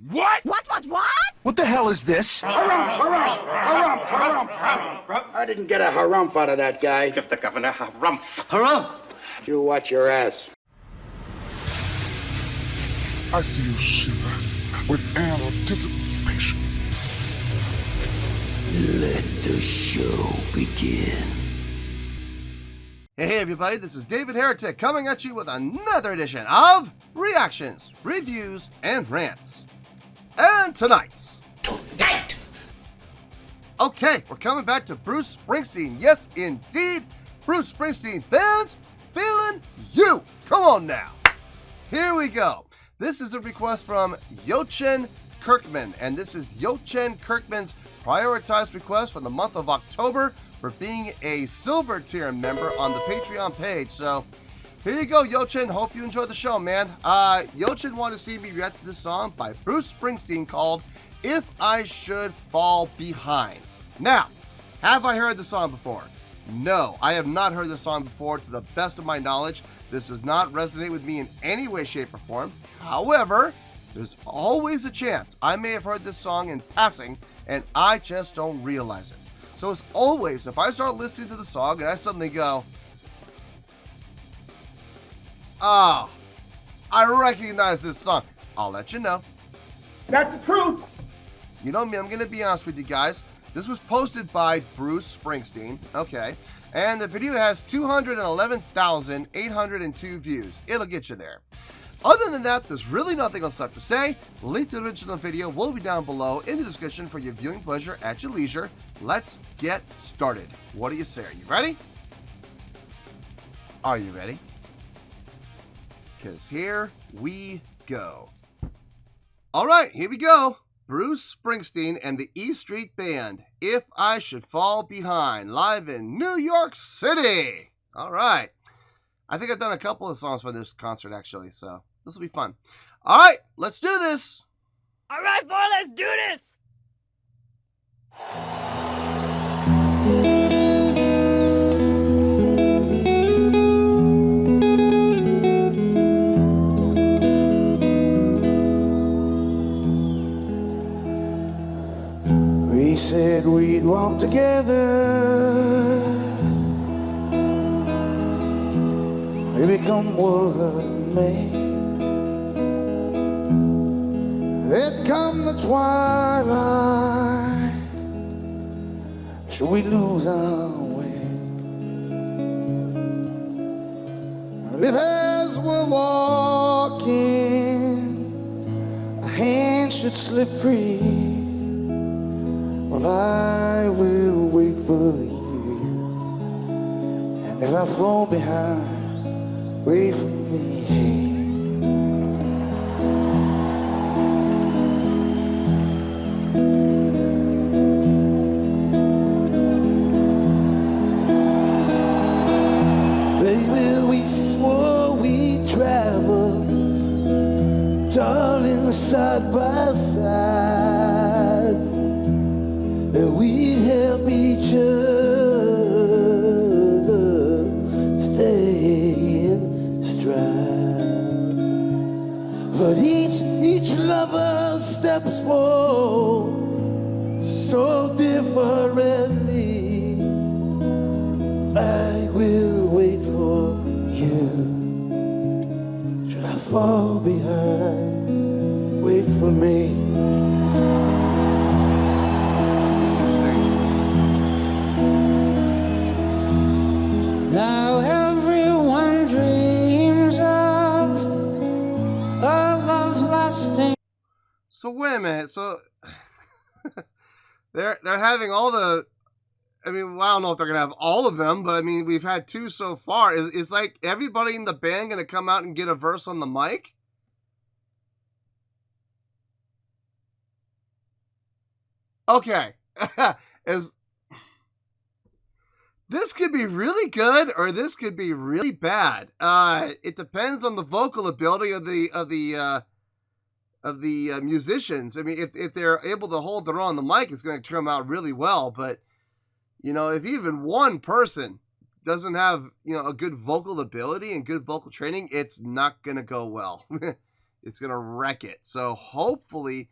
What? What? What the hell is this? Harumph. I didn't get a harumph out of that guy. Give the governor harumph. Harumph! You watch your ass. I see you shiver with anticipation. Let the show begin. Hey everybody, this is David Heretic coming at you with another edition of Reactions, Reviews, and Rants. And tonight. Okay, we're coming back to Bruce Springsteen. Yes, indeed. Bruce Springsteen Fans FEELIN YOU. Come on now. Here we go. This is a request from Yochen Kirkman, and this is Yochen Kirkman's prioritized request for the month of October for being a silver tier member on the Patreon page. So here you go, Yochen. Hope you enjoyed the show, man. Yochen wanted to see me react to this song by Bruce Springsteen called If I Should Fall Behind. Now, have I heard the song before? No, I have not heard the song before to the best of my knowledge. This does not resonate with me in any way, shape, or form. However, there's always a chance I may have heard this song in passing and I just don't realize it. So as always, if I start listening to the song and I suddenly go, oh, I recognize this song, I'll let you know. That's the truth. You know me, I'm going to be honest with you guys. This was posted by Bruce Springsteen, okay, and the video has 211,802 views. It'll get you there. Other than that, there's really nothing else left to say. Link to the original video will be down below in the description for your viewing pleasure at your leisure. Let's get started. What do you say? Are you ready? Are you ready? Because here we go. All right, here we go. Bruce Springsteen and the E Street Band, If I Should Fall Behind, live in New York City. All right. I think I've done a couple of songs for this concert, actually, so this will be fun. All right, let's do this. All right, boy, let's do this. We said we'd walk together. We become one man. Then come the twilight. Should we lose our way? And if as we're walking, a hand should slip free, well, I will wait for you. And if I fall behind, wait for me. Baby, we swore we'd travel, darling, side by side, that we'd help each other stay in stride. But each lover steps forward so differently. I will wait for you. Should I fall behind? Wait for me. Now everyone dreams of a love lasting. So wait a minute. So they're having all the. I mean, I don't know if they're gonna have all of them, but I mean, we've had two so far. Is like everybody in the band gonna come out and get a verse on the mic? Okay. This could be really good, or this could be really bad. It depends on the vocal ability of the musicians. I mean, if they're able to hold their own on the mic, it's going to turn out really well. But you know, if even one person doesn't have, you know, a good vocal ability and good vocal training, it's not going to go well. It's going to wreck it. So hopefully,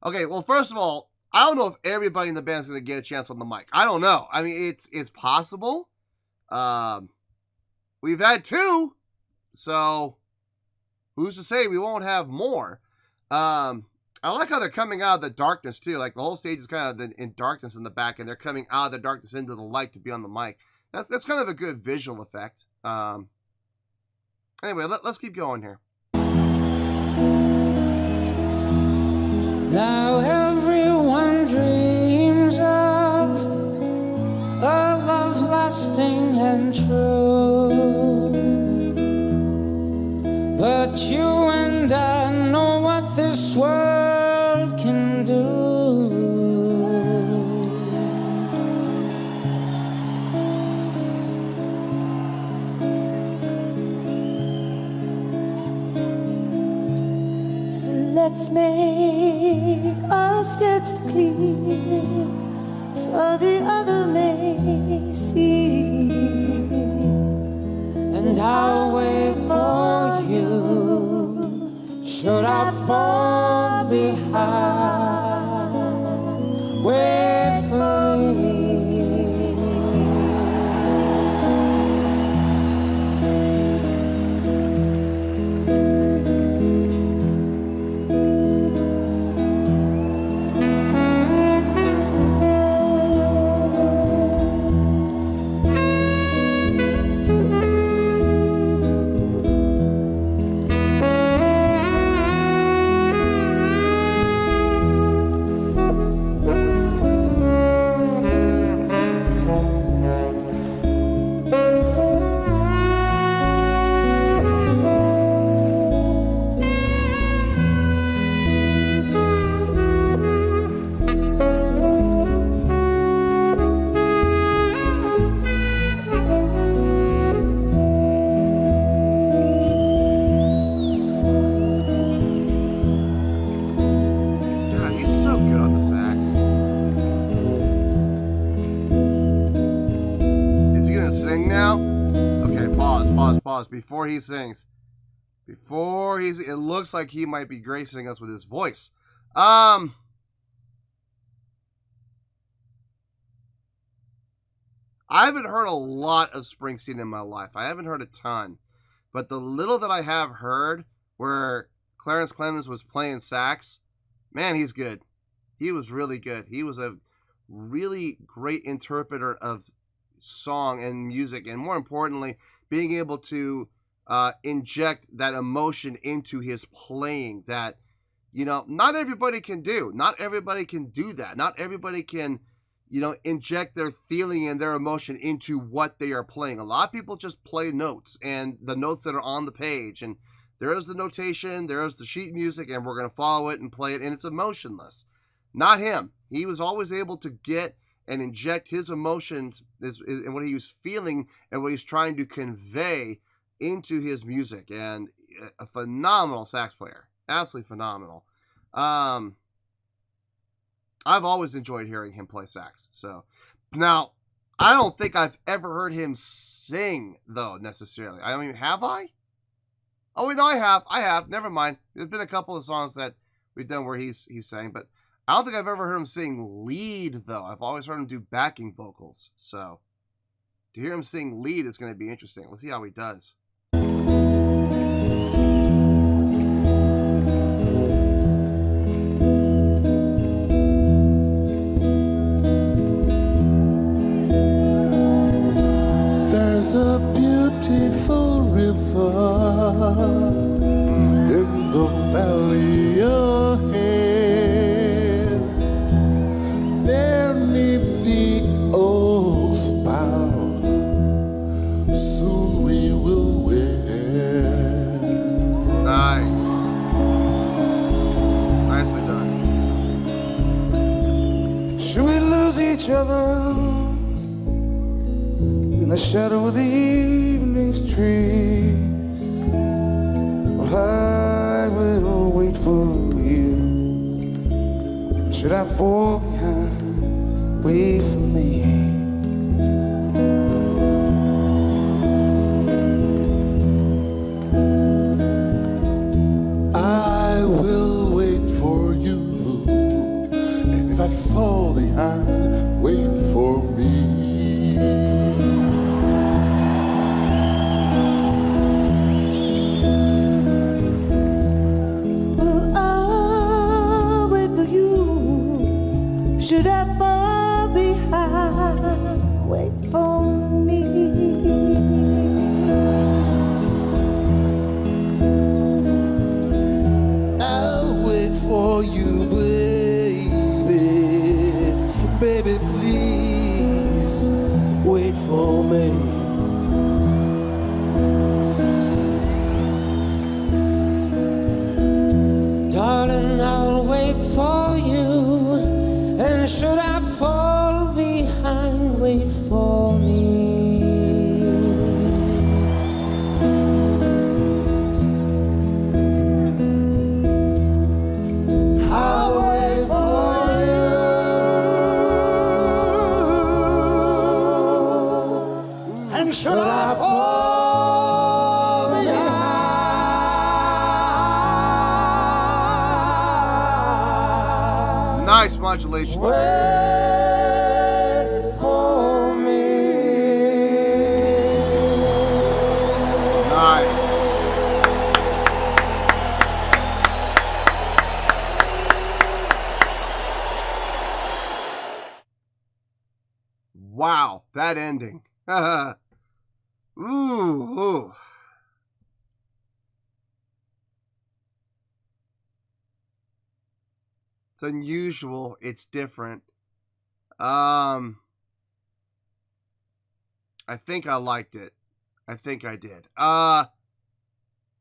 okay, well, first of all, I don't know if everybody in the band is going to get a chance on the mic. I don't know. I mean, it's possible. We've had 2, so who's to say we won't have more? I like how they're coming out of the darkness too. Like the whole stage is kind of in darkness in the back, and they're coming out of the darkness into the light to be on the mic. That's kind of a good visual effect. Anyway, let's keep going here. Now everyone dreams of a love lasting and true, but you and I know what this world can do. So let's make our steps clear, so the other may see. And I'll wait for you, should I fall behind. Wait for me. Before he sings, it looks like he might be gracing us with his voice. I haven't heard a lot of Springsteen in my life. I haven't heard a ton, but the little that I have heard where Clarence Clemens was playing sax, man, he's good. He was really good. He was a really great interpreter of song and music, and more importantly, being able to inject that emotion into his playing that, you know, not everybody can do. Not everybody can do that. Not everybody can, you know, inject their feeling and their emotion into what they are playing. A lot of people just play notes and the notes that are on the page, and there is the notation, there is the sheet music, and we're going to follow it and play it, and it's emotionless. Not him. He was always able to get and inject his emotions and what he was feeling and what he's trying to convey into his music. And a phenomenal sax player. Absolutely phenomenal. I've always enjoyed hearing him play sax. So now, I don't think I've ever heard him sing, though, necessarily. I mean, have I? Oh, no, I have. Never mind. There's been a couple of songs that we've done where he's sang, but I don't think I've ever heard him sing lead, though. I've always heard him do backing vocals. So to hear him sing lead is going to be interesting. Let's see how he does. There's a beautiful river in the valley ahead. Soon we will win. Nice. Nicely done. Should we lose each other in the shadow of the evening's trees? Well, I will wait for you. Should I fall behind? Wait for me. should I fall behind, wait for me. I'll wait for you, baby. Baby, please wait for me. Darling, I'll wait for you. And should I fall behind, wait for me. I'll wait for you. And should I fall behind, Nice modulation. wait for me. Nice. Wow, that ending. Ooh. It's unusual. It's different. I think I liked it. I think I did.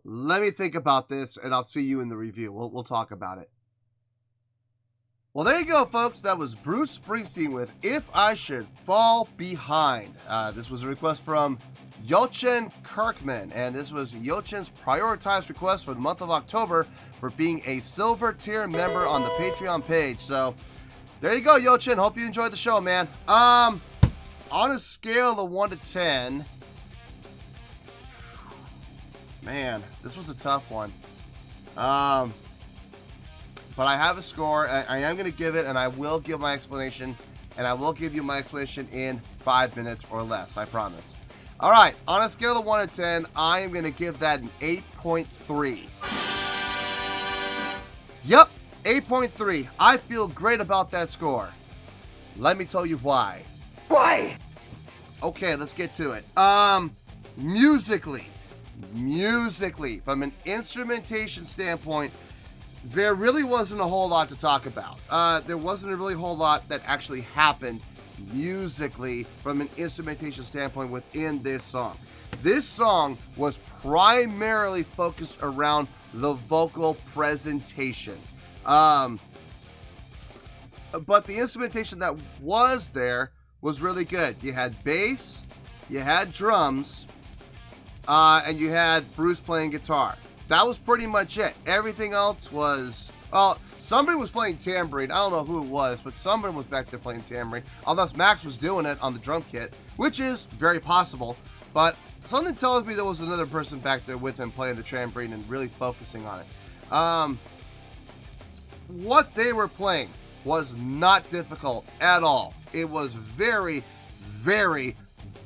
Let me think about this, and I'll see you in the review. We'll talk about it. Well, there you go, folks. That was Bruce Springsteen with If I Should Fall Behind. This was a request from Yochin Kirkman, and this was Yochin's prioritized request for the month of October for being a silver tier member on the Patreon page. So, there you go, Yochin. Hope you enjoyed the show, man. On a scale of 1 to 10, man, this was a tough one. But I have a score. I am going to give it, and I will give my explanation, and I will give you my explanation in 5 minutes or less, I promise. All right, on a scale of 1 to 10, I am going to give that an 8.3. Yep, 8.3. I feel great about that score. Let me tell you why. Why? Okay, let's get to it. Musically, from an instrumentation standpoint, there really wasn't a whole lot to talk about. There wasn't a really whole lot that actually happened musically from an instrumentation standpoint within this song. This song was primarily focused around the vocal presentation. But the instrumentation that was there was really good. You had bass, you had drums, and you had Bruce playing guitar. That was pretty much it. Everything else was, well, somebody was playing tambourine. I don't know who it was, but somebody was back there playing tambourine. Unless Max was doing it on the drum kit, which is very possible. But something tells me there was another person back there with him playing the tambourine and really focusing on it. What they were playing was not difficult at all. It was very, very,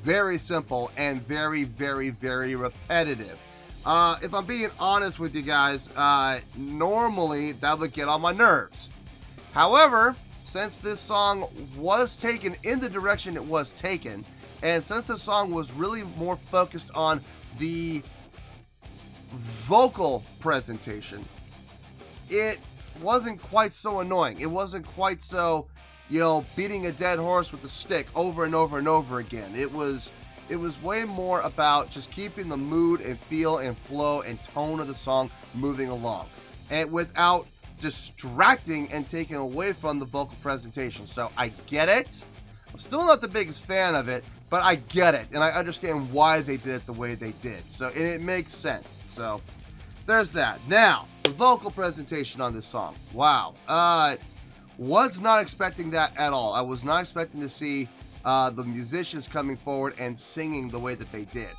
very simple and very, very, very repetitive. If I'm being honest with you guys, normally that would get on my nerves. However, since this song was taken in the direction it was taken, and since the song was really more focused on the vocal presentation, it wasn't quite so annoying. It wasn't quite so, beating a dead horse with a stick over and over and over again. It was way more about just keeping the mood and feel and flow and tone of the song moving along, and without distracting and taking away from the vocal presentation. So I get it. I'm still not the biggest fan of it, but I get it, and I understand why they did it the way they did. So, and it makes sense. So there's that. Now, the vocal presentation on this song. Wow. Was not expecting that at all. I was not expecting to see the musicians coming forward and singing the way that they did.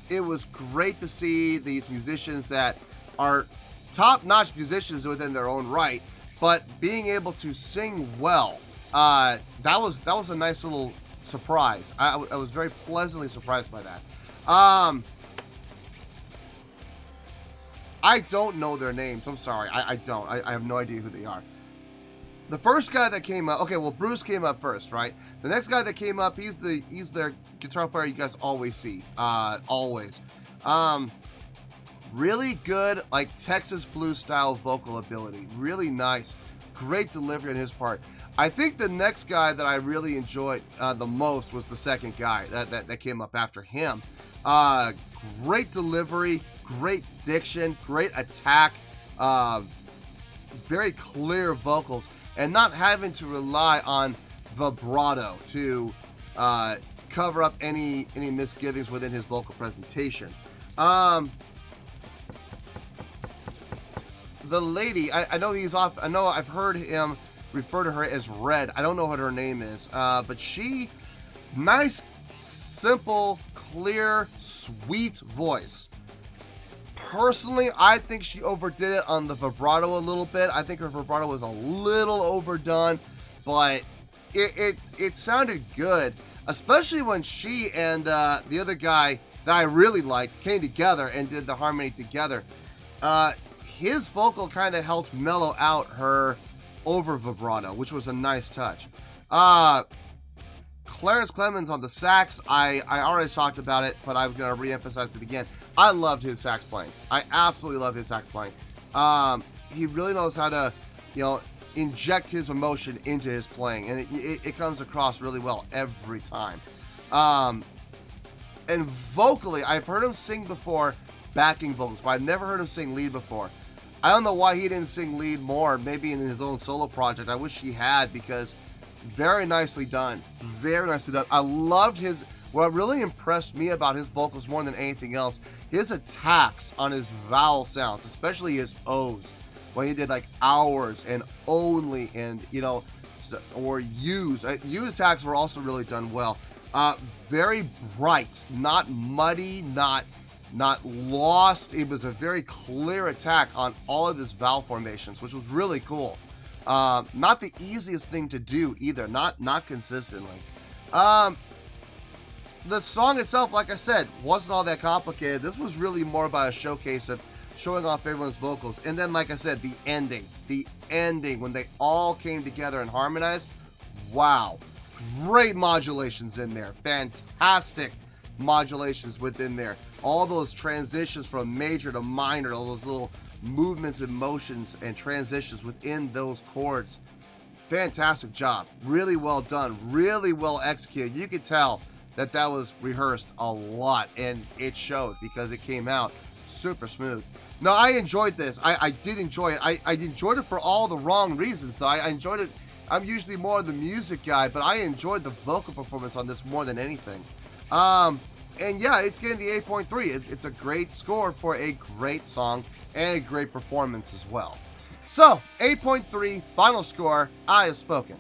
It was great to see these musicians that are top-notch musicians within their own right, but being able to sing well, that was a nice little surprise. I was very pleasantly surprised by that. I don't know their names. I'm sorry. I don't. I have no idea who they are. the first guy that came up, okay, well, Bruce came up first, right? The next guy that came up, he's their guitar player you guys always see, always. Really good, like Texas blues style vocal ability. Really nice. Great delivery on his part. I think the next guy that I really enjoyed the most was the second guy that came up after him. Great delivery, great diction, great attack, very clear vocals, and not having to rely on vibrato to cover up any misgivings within his vocal presentation. The lady, I know he's off. I know I've heard him refer to her as Red. I don't know what her name is, but she, nice, simple, clear, sweet voice. Personally, I think she overdid it on the vibrato a little bit. I think her vibrato was a little overdone, but it sounded good, especially when she and the other guy that I really liked came together and did the harmony together. His vocal kind of helped mellow out her over vibrato, which was a nice touch. Clarence Clemens on the sax, I already talked about it, but I'm going to re-emphasize it again. I loved his sax playing. I absolutely love his sax playing. He really knows how to, inject his emotion into his playing, and it comes across really well every time. And vocally, I've heard him sing before, backing vocals, but I've never heard him sing lead before. I don't know why he didn't sing lead more, maybe in his own solo project. I wish he had, because very nicely done. Very nicely done. I loved his, what really impressed me about his vocals more than anything else, his attacks on his vowel sounds, especially his O's, when he did like hours and only and, or U's. U attacks were also really done well. Very bright, not muddy, not lost. It was a very clear attack on all of his vowel formations, which was really cool. Not the easiest thing to do either, not consistently. The song itself, like I said, wasn't all that complicated. This was really more about a showcase of showing off everyone's vocals. And then, like I said, the ending when they all came together and harmonized. Wow, great modulations in there, fantastic modulations within there. All those transitions from major to minor, all those little movements and motions and transitions within those chords. Fantastic job. Really well done. Really well executed. You could tell that was rehearsed a lot, and it showed because it came out super smooth. No, I enjoyed this. I did enjoy it. I enjoyed it for all the wrong reasons. So I enjoyed it. I'm usually more the music guy, but I enjoyed the vocal performance on this more than anything. And yeah, it's getting the 8.3. It's a great score for a great song and a great performance as well. So, 8.3, final score, I have spoken.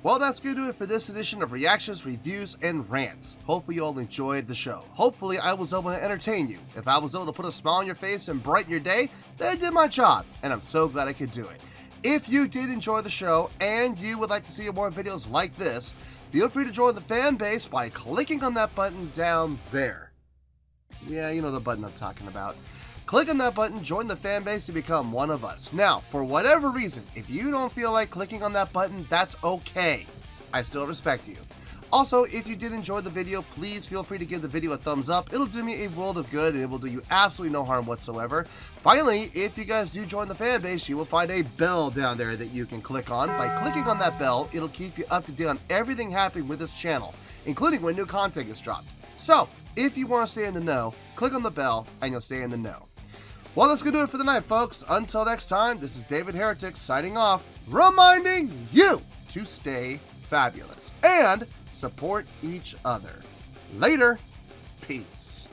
Well, that's going to do it for this edition of Reactions, Reviews, and Rants. Hopefully you all enjoyed the show. Hopefully I was able to entertain you. If I was able to put a smile on your face and brighten your day, then I did my job, and I'm so glad I could do it. If you did enjoy the show and you would like to see more videos like this, feel free to join the fan base by clicking on that button down there. Yeah, you know the button I'm talking about. Click on that button, join the fan base to become one of us. Now, for whatever reason, if you don't feel like clicking on that button, that's okay. I still respect you. Also, if you did enjoy the video, please feel free to give the video a thumbs up. It'll do me a world of good, and it will do you absolutely no harm whatsoever. Finally, if you guys do join the fan base, you will find a bell down there that you can click on. By clicking on that bell, it'll keep you up to date on everything happening with this channel, including when new content gets dropped. So, if you want to stay in the know, click on the bell, and you'll stay in the know. Well, that's going to do it for the night, folks. Until next time, this is David Heretic signing off, reminding you to stay fabulous and support each other. Later. Peace.